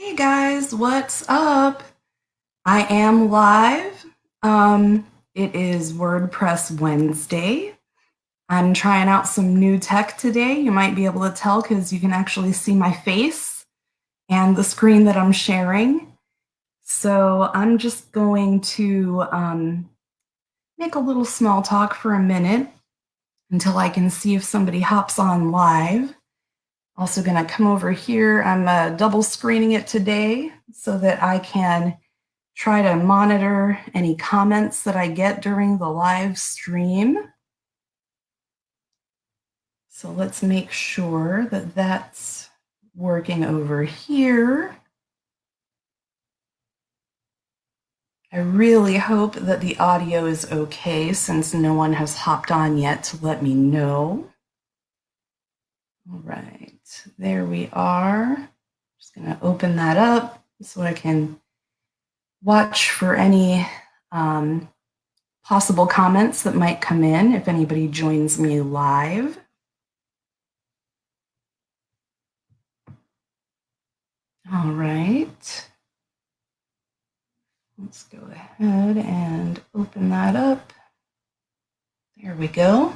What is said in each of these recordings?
Hey guys, what's up? I am live. It is WordPress Wednesday. I'm trying out some new tech today. You might be able to tell because you can actually see my face and the screen that I'm sharing. So I'm just going to make a little small talk for a minute until I can see if somebody hops on live. Also going to come over here. I'm double screening it today so that I can try to monitor any comments that I get during the live stream. So let's make sure that that's working over here. I really hope that the audio is okay since no one has hopped on yet to let me know. All right, there we are. Just going to open that up so I can watch for any possible comments that might come in if anybody joins me live. All right. Let's go ahead and open that up. There we go.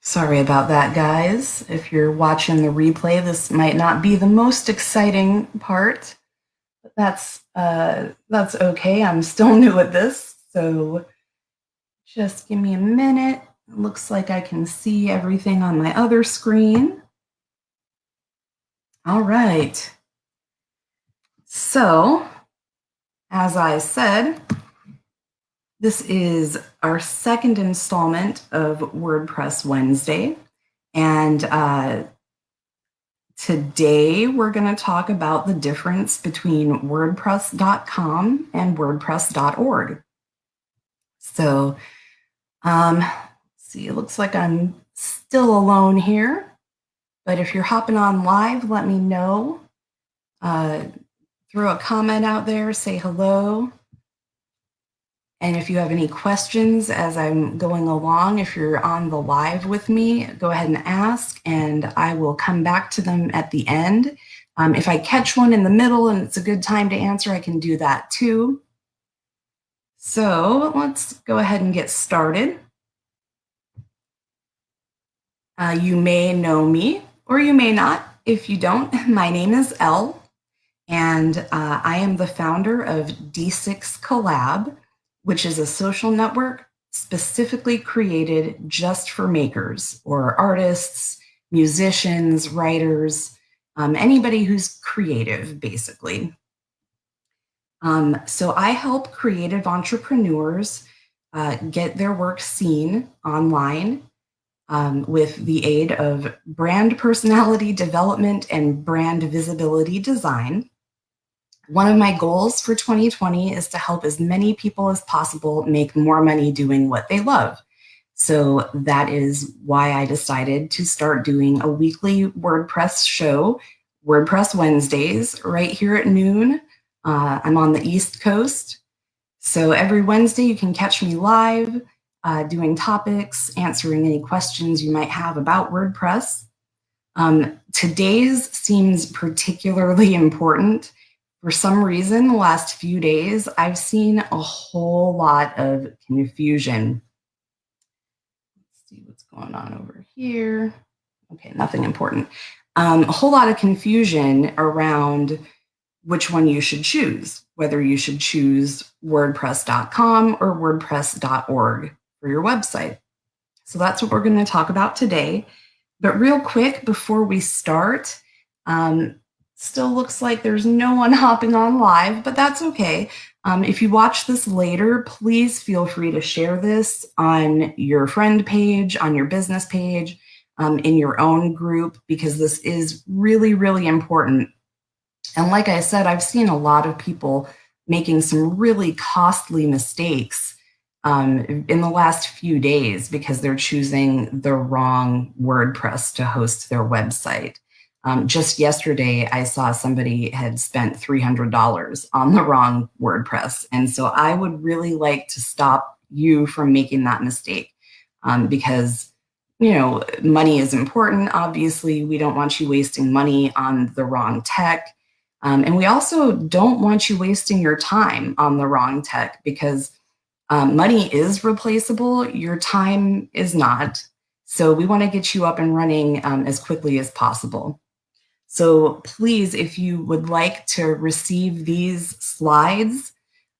Sorry about that, guys. If you're watching the replay, this might not be the most exciting part, but that's okay. I'm still new at this, so just give me a minute. It looks like I can see everything on my other screen. All right. So, as I said, this is our second installment of WordPress Wednesday. And today we're going to talk about the difference between WordPresscom and WordPress.org. So, let's see, it looks like I'm still alone here. But if you're hopping on live, let me know. Throw a comment out there, say hello. And if you have any questions as I'm going along, if you're on the live with me, go ahead and ask, and I will come back to them at the end. If I catch one in the middle and it's a good time to answer, I can do that too. So let's go ahead and get started. You may know me, or you may not. If you don't, my name is Elle, and I am the founder of D6 Collab, which is a social network specifically created just for makers or artists, musicians, writers, anybody who's creative, basically. So I help creative entrepreneurs get their work seen online with the aid of brand personality development and brand visibility design. One of my goals for 2020 is to help as many people as possible make more money doing what they love. So that is why I decided to start doing a weekly WordPress show, WordPress Wednesdays, right here at noon. I'm on the East Coast. So every Wednesday you can catch me live doing topics, answering any questions you might have about WordPress. Today's seems particularly important. For some reason, the last few days, I've seen a whole lot of confusion. Let's see what's going on over here. Okay, nothing important. A whole lot of confusion around which one you should choose, whether you should choose WordPress.com or WordPress.org for your website. So that's what we're going to talk about today. But real quick, before we start, still looks like there's no one hopping on live, but that's okay. If you watch this later, please feel free to share this on your friend page, on your business page, in your own group, because this is really, really important. And like I said, I've seen a lot of people making some really costly mistakes in the last few days because they're choosing the wrong WordPress to host their website. Just yesterday, I saw somebody had spent $300 on the wrong WordPress. And so I would really like to stop you from making that mistake because money is important. Obviously, we don't want you wasting money on the wrong tech. And we also don't want you wasting your time on the wrong tech, because money is replaceable. Your time is not. So we want to get you up and running as quickly as possible. So please, if you would like to receive these slides,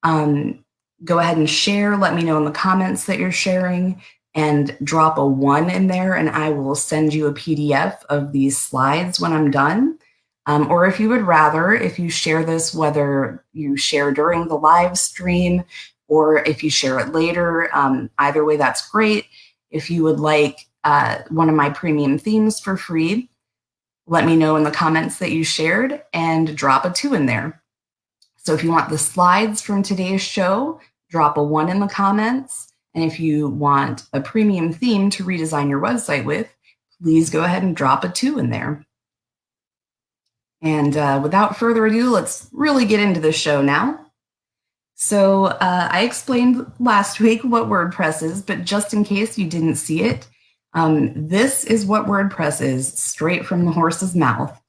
go ahead and share. Let me know in the comments that you're sharing, and drop a 1 in there, and I will send you a PDF of these slides when I'm done. Or if you would rather, if you share this, whether you share during the live stream or if you share it later, either way, that's great. If you would like one of my premium themes for free, let me know in the comments that you shared and drop a 2 in there. So if you want the slides from today's show, drop a 1 in the comments. And if you want a premium theme to redesign your website with, please go ahead and drop a 2 in there. And without further ado, let's really get into the show now. So I explained last week what WordPress is, but just in case you didn't see it, this is what WordPress is, straight from the horse's mouth.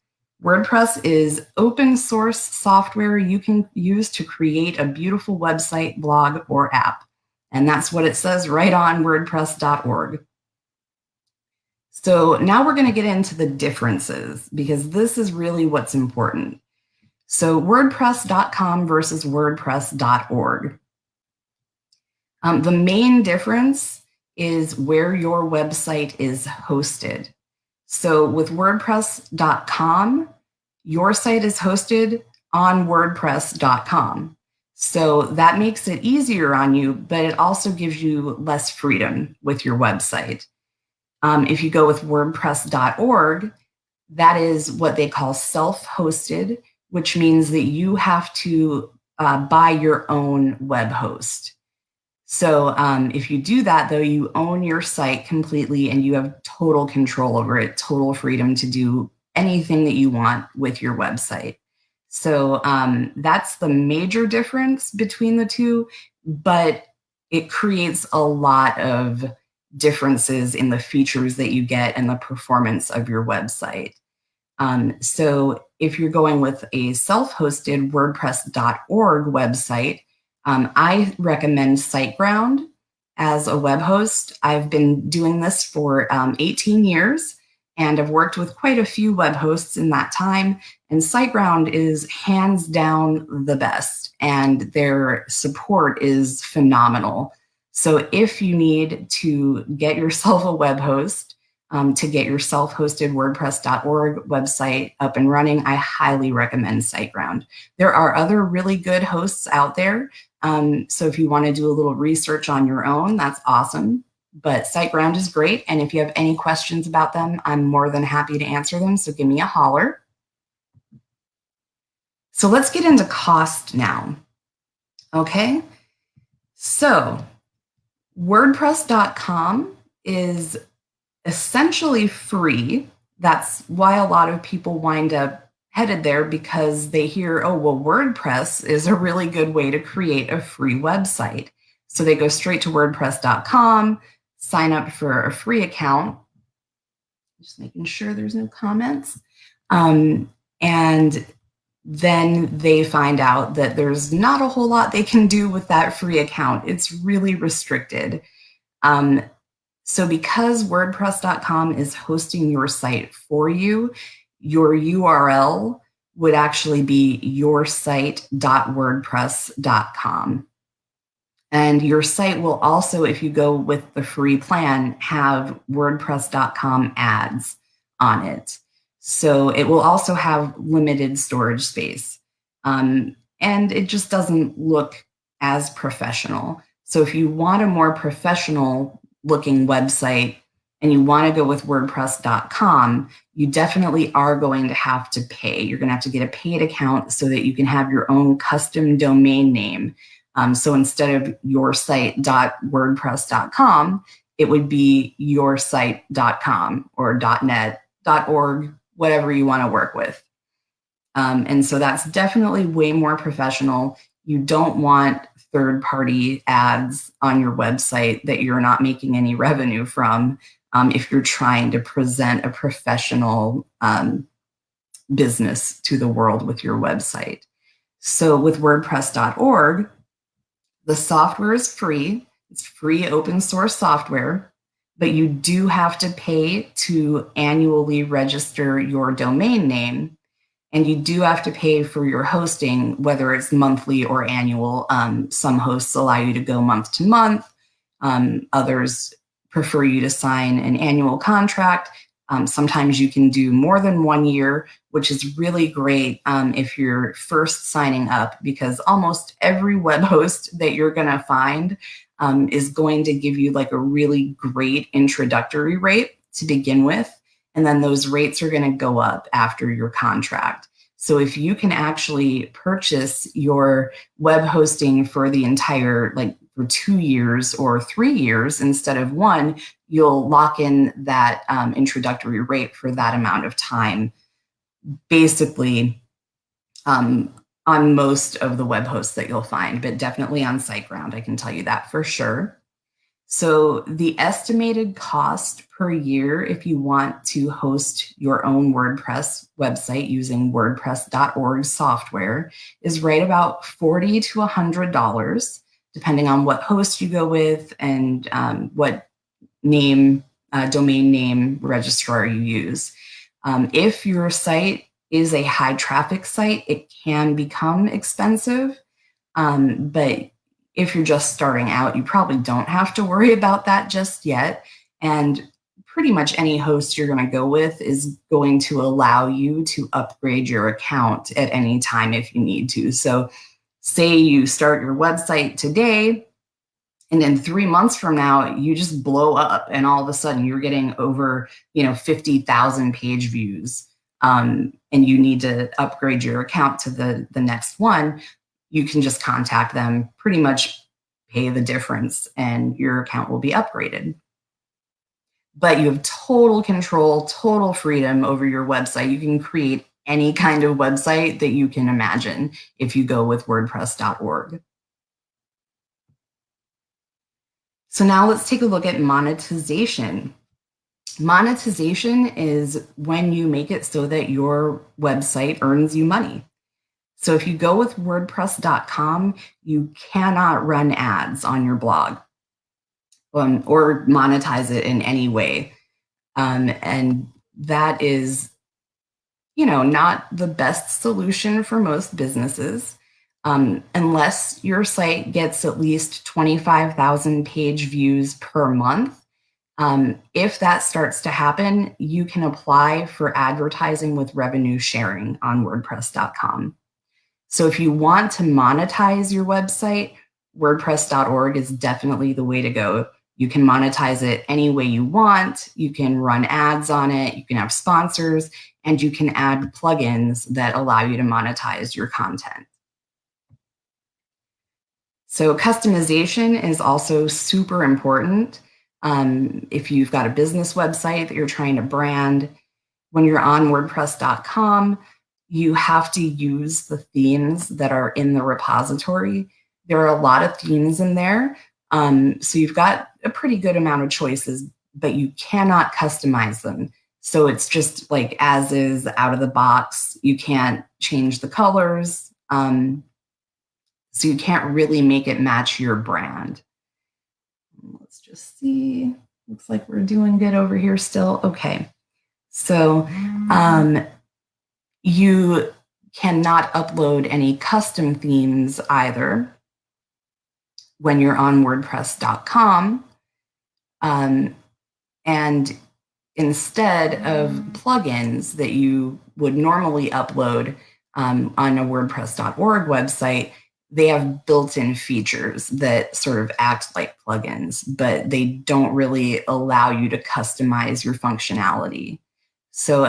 WordPress is open source software you can use to create a beautiful website, blog, or app. And that's what it says right on WordPress.org. So now we're going to get into the differences, because this is really what's important. So WordPress.com versus WordPress.org. The main difference is where your website is hosted. So with WordPress.com, your site is hosted on WordPress.com. So that makes it easier on you, but it also gives you less freedom with your website. If you go with WordPress.org, that is what they call self-hosted, which means that you have to buy your own web host. So if you do that, though, you own your site completely and you have total control over it, total freedom to do anything that you want with your website. So that's the major difference between the two, but it creates a lot of differences in the features that you get and the performance of your website. So if you're going with a self-hosted WordPress.org website, I recommend SiteGround as a web host. I've been doing this for 18 years, and I've worked with quite a few web hosts in that time. And SiteGround is hands down the best, and their support is phenomenal. So if you need to get yourself a web host, to get your self-hosted WordPress.org website up and running, I highly recommend SiteGround. There are other really good hosts out there. So if you want to do a little research on your own, that's awesome. But SiteGround is great. And if you have any questions about them, I'm more than happy to answer them. So give me a holler. So let's get into cost now. Okay. So WordPress.com is essentially free. That's why a lot of people wind up headed there, because they hear, oh, well, WordPress is a really good way to create a free website. So they go straight to WordPress.com, sign up for a free account. Just making sure there's no comments. And then they find out that there's not a whole lot they can do with that free account. It's really restricted. So because WordPress.com is hosting your site for you, your URL would actually be yoursite.wordpress.com. And your site will also, if you go with the free plan, have WordPress.com ads on it. So it will also have limited storage space. And it just doesn't look as professional. So if you want a more professional looking website and you want to go with WordPress.com, you definitely are going to have to pay. You're going to have to get a paid account so that you can have your own custom domain name. So instead of yoursite.wordpress.com, it would be yoursite.com or .net, .org, whatever you want to work with. And so that's definitely way more professional. You don't want third-party ads on your website that you're not making any revenue from. if you're trying to present a professional business to the world with your website. So with WordPress.org, the software is free. It's free open source software, but you do have to pay to annually register your domain name. And you do have to pay for your hosting, whether it's monthly or annual. Some hosts allow you to go month to month. Others prefer you to sign an annual contract. Sometimes you can do more than 1 year, which is really great if you're first signing up, because almost every web host that you're going to find is going to give you like a really great introductory rate to begin with. And then those rates are going to go up after your contract. So if you can actually purchase your web hosting for the entire, like for 2 years or 3 years instead of 1, you'll lock in that introductory rate for that amount of time, basically on most of the web hosts that you'll find, but definitely on SiteGround, I can tell you that for sure. So the estimated cost per year, if you want to host your own WordPress website using WordPress.org software, is right about $40 to $100, depending on what host you go with and what domain name registrar you use. If your site is a high traffic site, it can become expensive, but if you're just starting out, you probably don't have to worry about that just yet. And pretty much any host you're going to go with is going to allow you to upgrade your account at any time if you need to. So say you start your website today, and then 3 months from now, you just blow up and all of a sudden you're getting over 50,000 page views, and you need to upgrade your account to the next one. You can just contact them, pretty much pay the difference, and your account will be upgraded. But you have total control, total freedom over your website. You can create any kind of website that you can imagine if you go with WordPress.org. So now let's take a look at monetization. Monetization is when you make it so that your website earns you money. So if you go with WordPress.com, you cannot run ads on your blog or monetize it in any way. And that is, not the best solution for most businesses. Unless your site gets at least 25,000 page views per month. If that starts to happen, you can apply for advertising with revenue sharing on WordPress.com. So if you want to monetize your website, WordPress.org is definitely the way to go. You can monetize it any way you want. You can run ads on it. You can have sponsors, and you can add plugins that allow you to monetize your content. So customization is also super important. If you've got a business website that you're trying to brand, when you're on WordPress.com, you have to use the themes that are in the repository. There are a lot of themes in there. So you've got a pretty good amount of choices, but you cannot customize them. So it's just like as is, out of the box. You can't change the colors. So you can't really make it match your brand. Let's just see. Looks like we're doing good over here still. Okay. So you cannot upload any custom themes either when you're on WordPress.com. And instead of plugins that you would normally upload on a WordPress.org website, they have built-in features that sort of act like plugins, but they don't really allow you to customize your functionality. So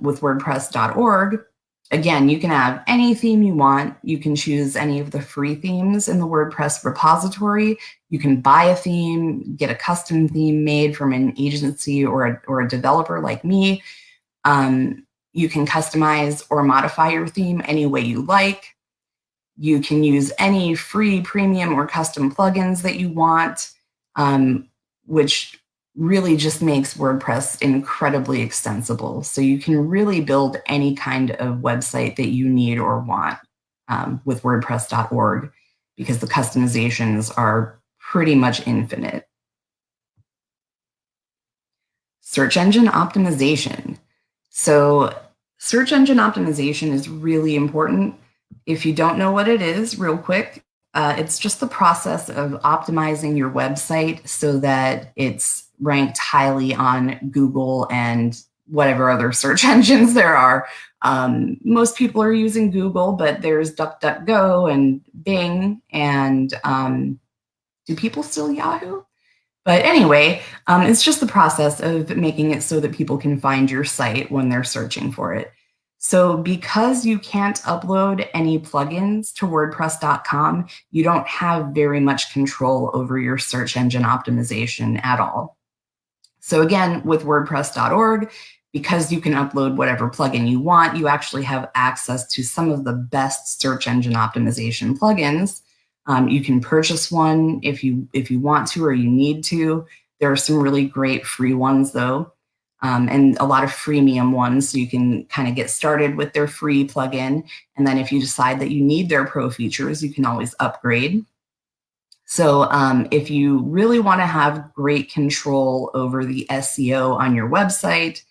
with WordPress.org, again, you can have any theme you want. You can choose any of the free themes in the WordPress repository. You can buy a theme, get a custom theme made from an agency or a developer like me. You can customize or modify your theme any way you like. You can use any free, premium, or custom plugins that you want, which really just makes WordPress incredibly extensible. So you can really build any kind of website that you need or want with WordPress.org, because the customizations are pretty much infinite. Search engine optimization. So search engine optimization is really important. If you don't know what it is, real quick, it's just the process of optimizing your website so that it's ranked highly on Google and whatever other search engines there are. Most people are using Google, but there's DuckDuckGo and Bing, and do people still Yahoo? But anyway, it's just the process of making it so that people can find your site when they're searching for it. So because you can't upload any plugins to WordPress.com, you don't have very much control over your search engine optimization at all. So again, with WordPress.org, because you can upload whatever plugin you want, you actually have access to some of the best search engine optimization plugins. You can purchase one if you want to or you need to. There are some really great free ones though, and a lot of freemium ones, so you can kind of get started with their free plugin. And then if you decide that you need their pro features, you can always upgrade. So if you really want to have great control over the SEO on your website,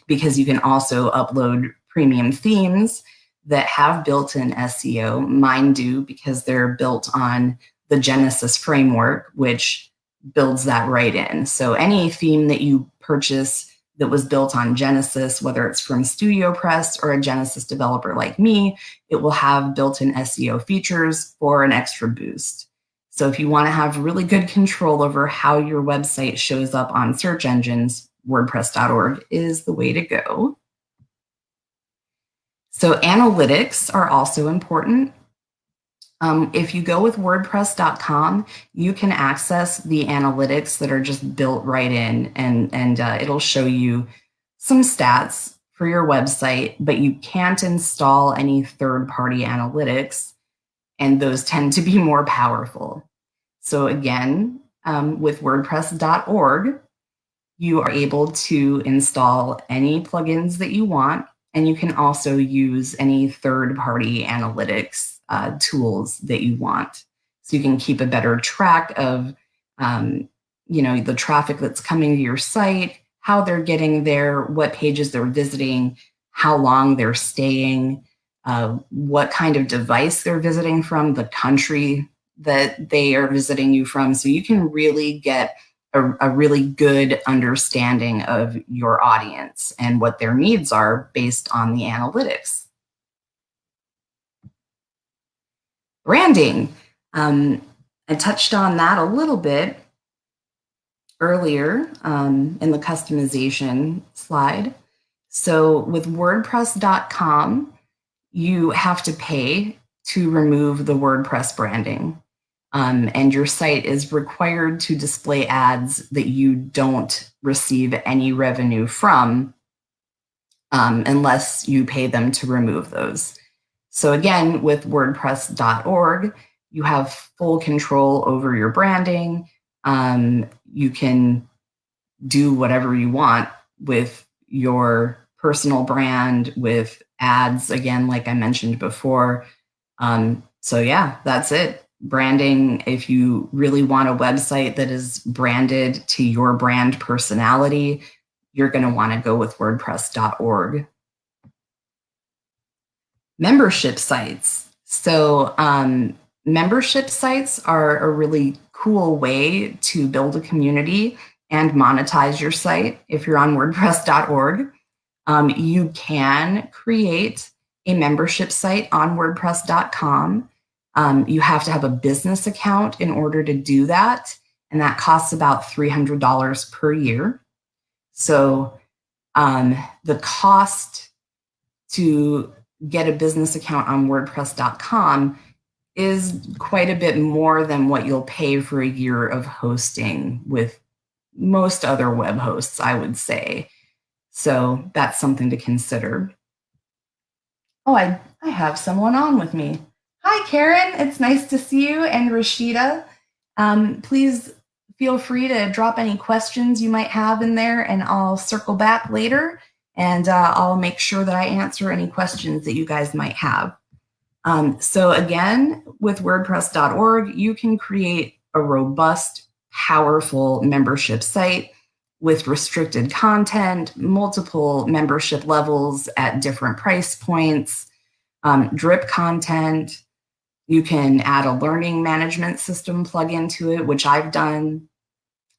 because you can also upload premium themes that have built-in SEO. Mine do, because they're built on the Genesis framework, which builds that right in. So any theme that you purchase that was built on Genesis, whether it's from StudioPress or a Genesis developer like me, it will have built-in SEO features for an extra boost. So if you want to have really good control over how your website shows up on search engines, WordPress.org is the way to go. So analytics are also important. If you go with WordPress.com, you can access the analytics that are just built right in, and it'll show you some stats for your website, but you can't install any third-party analytics, and those tend to be more powerful. So again, with WordPress.org, you are able to install any plugins that you want, and you can also use any third-party analytics tools that you want. So you can keep a better track of the traffic that's coming to your site, how they're getting there, what pages they're visiting, how long they're staying, what kind of device they're visiting from, the country that they are visiting you from. So you can really get a really good understanding of your audience and what their needs are based on the analytics. Branding. I touched on that a little bit earlier in the customization slide. So with WordPress.com, you have to pay to remove the WordPress branding. And your site is required to display ads that you don't receive any revenue from unless you pay them to remove those. So again, with WordPress.org, you have full control over your branding. You can do whatever you want with your personal brand, with ads, again, like I mentioned before. So yeah, that's it. Branding, if you really want a website that is branded to your brand personality, you're going to want to go with WordPress.org. Membership sites. So membership sites are a really cool way to build a community and monetize your site. If you're on WordPress.org, you can create a membership site on WordPress.com. You have to have a business account in order to do that, and that costs about $300 per year. So the cost to get a business account on WordPress.com is quite a bit more than what you'll pay for a year of hosting with most other web hosts, I would say. So that's something to consider. Oh, I have someone on with me. Hi, Karen. It's nice to see you, and Rashida. Please feel free to drop any questions you might have in there, and I'll circle back later, and I'll make sure that I answer any questions that you guys might have. So again, with WordPress.org, you can create a robust, powerful membership site with restricted content, multiple membership levels at different price points, drip content. You can add a learning management system plugin to it, which I've done.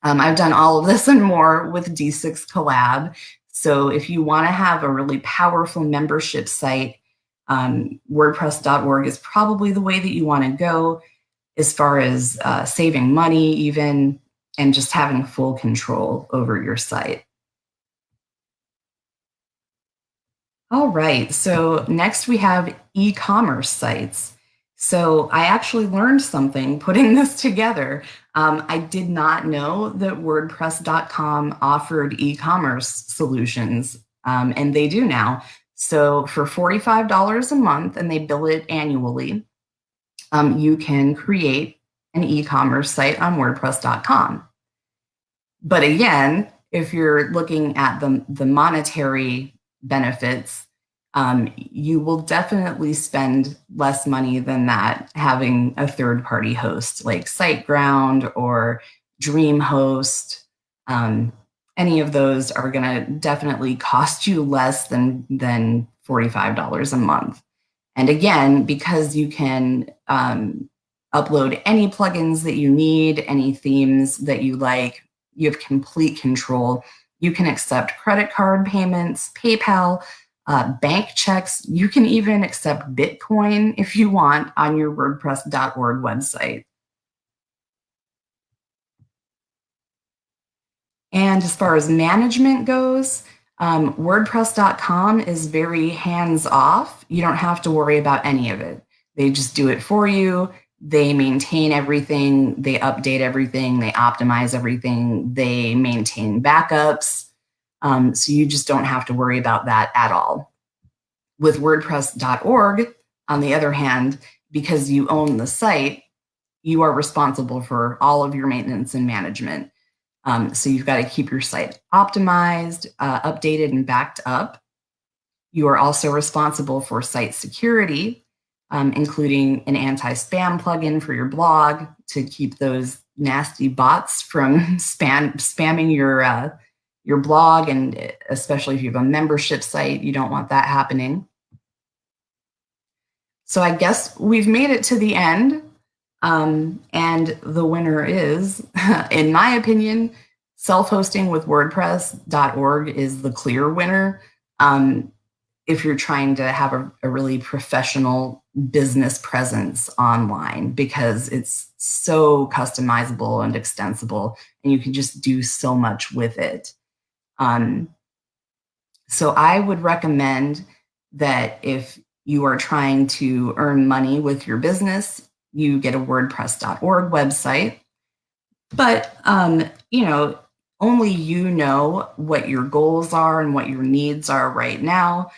I've done all of this and more with D6 Collab. So if you want to have a really powerful membership site, WordPress.org is probably the way that you want to go as far as saving money even, and just having full control over your site. All right, so next we have e-commerce sites. So I actually learned something putting this together. I did not know that WordPress.com offered e-commerce solutions, and they do now. So for $45 a month, and they bill it annually, you can create an e-commerce site on WordPress.com. But again, if you're looking at the monetary benefits, you will definitely spend less money than that having a third-party host like SiteGround or DreamHost. Any of those are going to definitely cost you less than $45 a month. And again, because you can upload any plugins that you need, any themes that you like, you have complete control. You can accept credit card payments, PayPal, bank checks. You can even accept Bitcoin if you want on your WordPress.org website. And as far as management goes, WordPress.com is very hands-off. You don't have to worry about any of it. They just do it for you. They maintain everything. They update everything. They optimize everything. They maintain backups. So you just don't have to worry about that at all. With WordPress.org, on the other hand, because you own the site, you are responsible for all of your maintenance and management. So you've got to keep your site optimized, updated, and backed up. You are also responsible for site security, including an anti-spam plugin for your blog to keep those nasty bots from spamming your blog, and especially if you have a membership site, you don't want that happening. So I guess we've made it to the end. And the winner is, in my opinion, self-hosting with WordPress.org is the clear winner. If you're trying to have a really professional business presence online, because it's so customizable and extensible, and you can just do so much with it. So I would recommend that if you are trying to earn money with your business, you get a WordPress.org website. But, only you know what your goals are and what your needs are right now.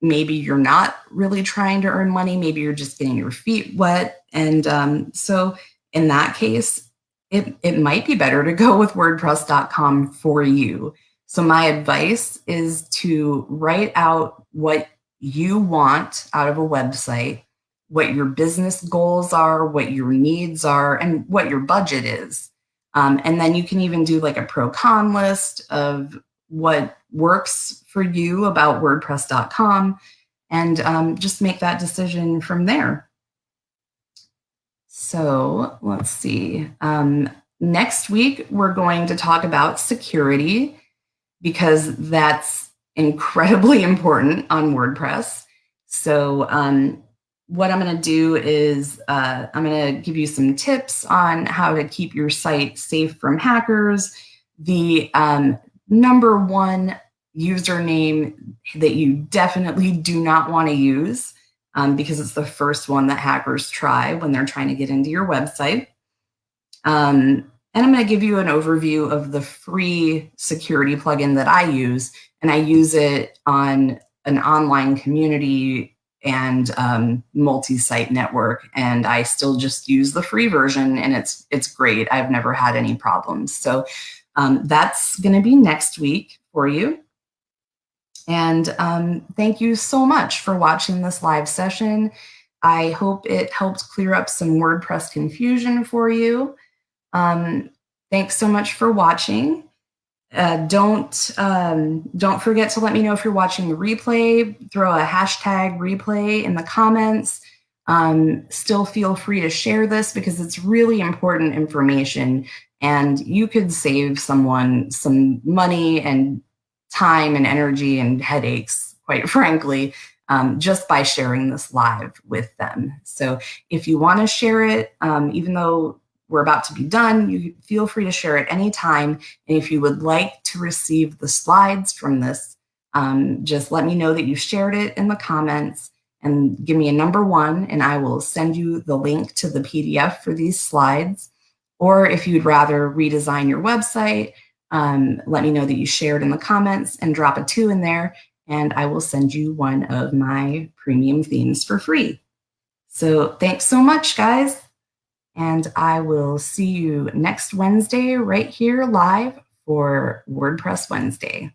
Maybe you're not really trying to earn money. Maybe you're just getting your feet wet. And so in that case, it might be better to go with WordPress.com for you. So my advice is to write out what you want out of a website, what your business goals are, what your needs are, and what your budget is. And then you can even do like a pro-con list of what works for you about WordPress.com, and just make that decision from there. So let's see. Next week, we're going to talk about security, because that's incredibly important on WordPress. So what I'm going to do is I'm going to give you some tips on how to keep your site safe from hackers. The number one username that you definitely do not want to use, because it's the first one that hackers try when they're trying to get into your website. And I'm going to give you an overview of the free security plugin that I use, and I use it on an online community and multi-site network, and I still just use the free version, and it's great. I've never had any problems. So that's going to be next week for you. And thank you so much for watching this live session. I hope it helped clear up some WordPress confusion for you. Thanks so much for watching. Don't forget to let me know if you're watching the replay. Throw a hashtag replay in the comments. Still feel free to share this because it's really important information, and you could save someone some money and time and energy and headaches, quite frankly, just by sharing this live with them. So if you want to share it, even though we're about to be done, you feel free to share it anytime. And if you would like to receive the slides from this, just let me know that you shared it in the comments and give me a number 1, and I will send you the link to the PDF for these slides. Or if you'd rather redesign your website, let me know that you shared in the comments and drop a 2 in there, and I will send you one of my premium themes for free. So thanks so much, guys. And I will see you next Wednesday right here live for WordPress Wednesday.